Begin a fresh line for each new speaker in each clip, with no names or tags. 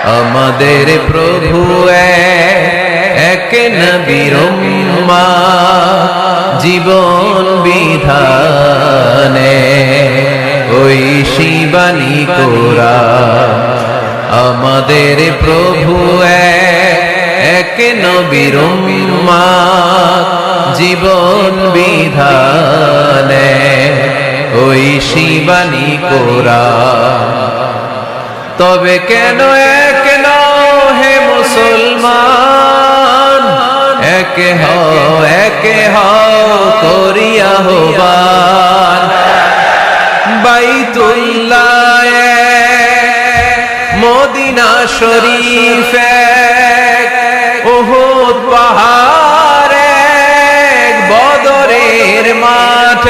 আমাদের প্রভু এক নবীর উম্মত জীবন বিধানে ঐশী বাণী কোরআন। আমাদের প্রভু এক নবীর উম্মত জীবন বিধানে ঐশী বাণী কোরআন। তবে কেন এক নও হে মুসলমান, একে হও করিয়া আহ্বান। বাইতুল্লাহ মদিনা শরীফ উহুদ পাহাড় বদরের মাঠ।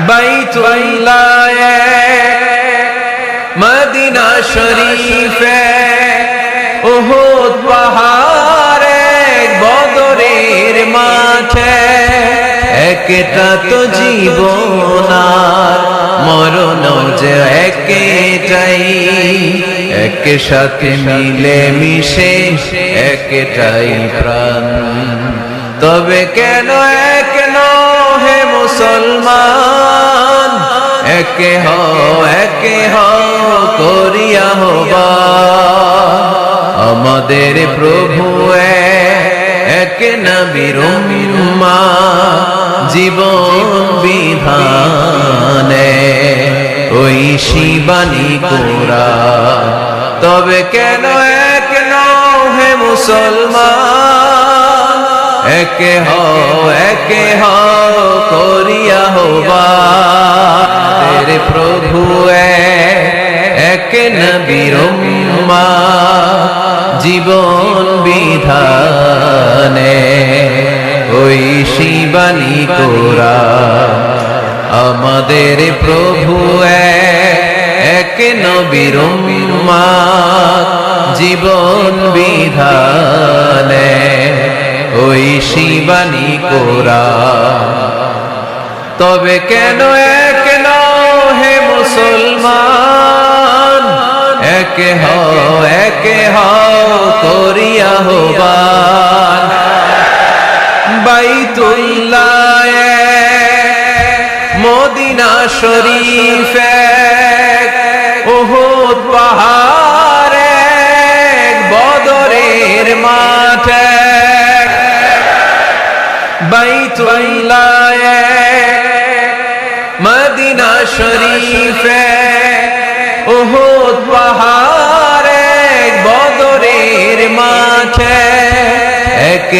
বাইতুল্লাহ মদিনা শরীফ উহুদ পাহাড় বদরের মাঠে। একটা তো জীবন আর মরণ যে একটাই, এক সাথে মিলে মিশে একটাই প্রাণ। তবে কেন এক নও হে মুসলমান, একে হও করিয়া আহ্বান। আমাদের প্রভু এক নবীর উম্মত জীবন বিধানে ঐশী বাণী কোরআন। তবে কেন এক নও হে মুসলমান, একে হও করিয়া আহ্বান। প্রভু এক নবীর উম্মত জীবন বিধানে ঐশী বাণী কোরআন। আমাদের প্রভু এক নবীর উম্মত জীবন বিধানে ঐশী বাণী কোরআন। তবে কেন এক নও হে মুসলমান, একে হও করিয়া আহ্বান। বাইতুল্লাহ মদিনা শরীফ উহুদ পাহাড় বদরের মাঠ। বাইতুল্লাহ মদিনা শরীফ উহুদ পাহাড় বদরের মাঠে।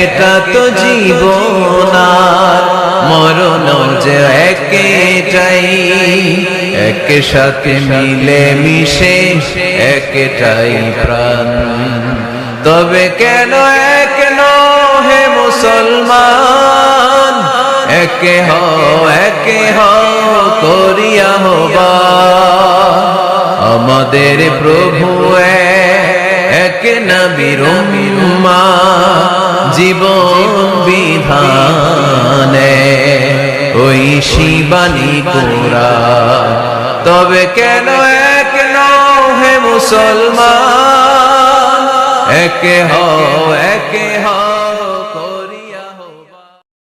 একটা তো জীবন আর মরণ যে একটাই, এক সাথে মিলে মিশে একটাই প্রাণ। তবে কেন এক নও হে মুসলমান, একে হও করিয়া আহ্বান। আমাদের প্রভু এক নবীর উম্মত জীবন বিধানে ঐশী বাণী কোরআন। তবে কেন এক নও হে মুসলমান, একে হও